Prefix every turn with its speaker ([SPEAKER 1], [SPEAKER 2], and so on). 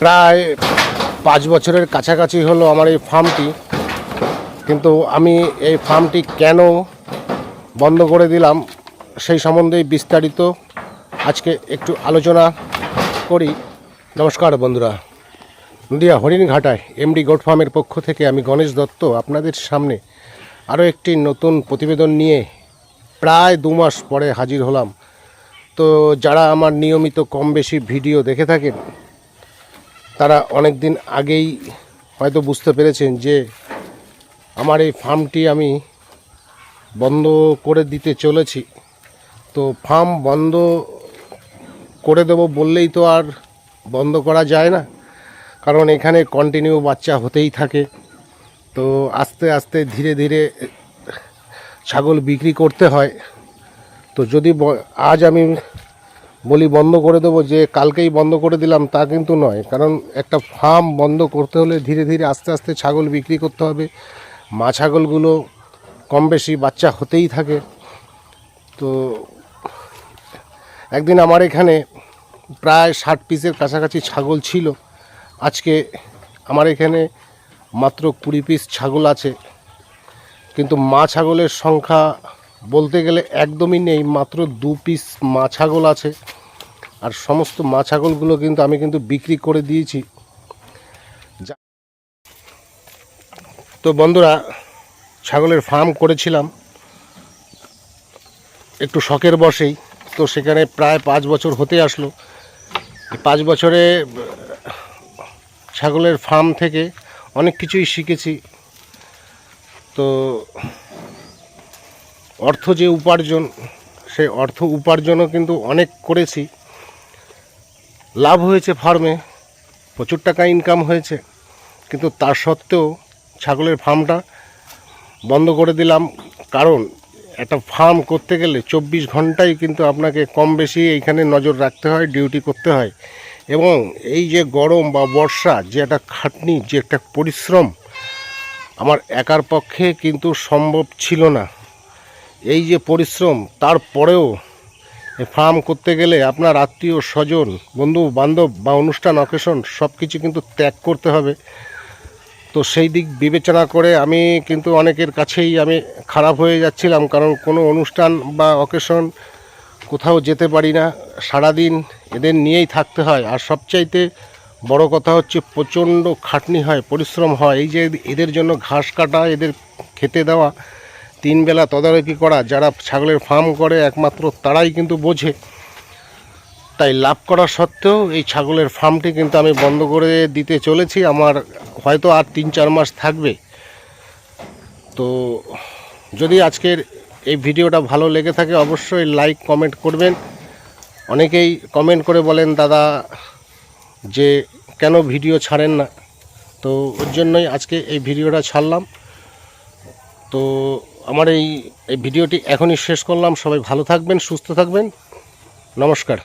[SPEAKER 1] প্রায় 5 বছরের কাছাকাছি হলো আমার এই ফার্মটি, কিন্তু আমি এই ফার্মটি কেন বন্ধ করে দিলাম সেই সম্বন্ধে বিস্তারিত আজকে একটু আলোচনা করি। নমস্কার বন্ধুরা, নদিয়া হরিণঘাটায় এমডি গোট ফার্মের পক্ষ থেকে আমি গণেশ দত্ত আপনাদের সামনে আরও একটি নতুন প্রতিবেদন নিয়ে প্রায় 2 মাস পরে হাজির হলাম। তো যারা আমার নিয়মিত কম বেশি ভিডিও দেখে থাকেন তারা অনেক দিন আগেই হয়তো বুঝতে পেরেছেন যে আমার এই ফার্মটি আমি বন্ধ করে দিতে চলেছি। তো ফার্ম বন্ধ করে দেব বললেই তো আর বন্ধ করা যায় না, কারণ এখানে কন্টিনিউ বাচ্চা হতেই থাকে। তো আস্তে আস্তে ধীরে ধীরে ছাগল বিক্রি করতে হয়। তো যদি আজ আমি বলি বন্ধ করে দেবো যে কালকেই বন্ধ করে দিলাম, তা কিন্তু নয়। কারণ একটা ফার্ম বন্ধ করতে হলে ধীরে ধীরে আস্তে আস্তে ছাগল বিক্রি করতে হবে। মা ছাগলগুলো কম বেশি বাচ্চা হতেই থাকে। তো একদিন আমার এখানে প্রায় 60 পিসের কাছাকাছি ছাগল ছিল। আজকে আমার এখানে মাত্র 20 পিস ছাগল আছে, কিন্তু মা ছাগলের সংখ্যা বলতে গেলে একদমই নেই। মাত্র 2 পিস মা ছাগল আছে, আর সমস্ত মা ছাগলগুলো কিন্তু আমি বিক্রি করে দিয়েছি। তো বন্ধুরা, ছাগলের ফার্ম করেছিলাম একটু শখের বশেই। তো সেখানে প্রায় 5 বছর হতে আসলো। 5 বছরে ছাগলের ফার্ম থেকে অনেক কিছুই শিখেছি। তো অর্থ যে উপার্জন, সেই অর্থ উপার্জনও কিন্তু অনেক করেছি। লাভ হয়েছে, ফার্মে প্রচুর টাকা ইনকাম হয়েছে, কিন্তু তার সত্ত্বেও ছাগলের ফার্মটা বন্ধ করে দিলাম। কারণ একটা ফার্ম করতে গেলে 24 ঘন্টাই কিন্তু আপনাকে কম বেশি এইখানে নজর রাখতে হয়, ডিউটি করতে হয়। এবং এই যে গরম বা বর্ষা, যে একটা খাটনি, যে একটা পরিশ্রম, আমার একার পক্ষে কিন্তু সম্ভব ছিল না। এই যে পরিশ্রম, তারপরেও ফার্ম করতে গেলে আপনার আত্মীয় স্বজন, বন্ধু বান্ধব বা অনুষ্ঠান অকেশন সব কিছু কিন্তু ত্যাগ করতে হবে। তো সেই দিক বিবেচনা করে আমি কিন্তু অনেকের কাছেই আমি খারাপ হয়ে যাচ্ছিলাম, কারণ কোনো অনুষ্ঠান বা অকেশন কোথাও যেতে পারি না। সারাদিন এদের নিয়েই থাকতে হয়। আর সবচাইতে বড় কথা হচ্ছে প্রচণ্ড খাটনি হয়, পরিশ্রম হয়। এই যে এদের জন্য ঘাস কাটা, এদের খেতে দেওয়া, 3 বেলা তদারকি করা, যারা ছাগলের ফার্ম করে একমাত্র তারাই কিন্তু বোঝে। তাই লাভ করা সত্ত্বেও এই ছাগলের ফার্মটি কিন্তু আমি বন্ধ করে দিতে চলেছি। আমার হয়তো আর 3-4 মাস থাকবে। তো যদি আজকের এই ভিডিওটা ভালো লেগে থাকে অবশ্যই লাইক কমেন্ট করবেন। অনেকেই কমেন্ট করে বলেন দাদা যে কেন ভিডিও ছাড়েন না। তো ওর জন্যই আজকে এই ভিডিওটা ছাড়লাম। তো আমার এই ভিডিওটি এখনই শেষ করলাম। সবাই ভালো থাকবেন, সুস্থ থাকবেন। নমস্কার।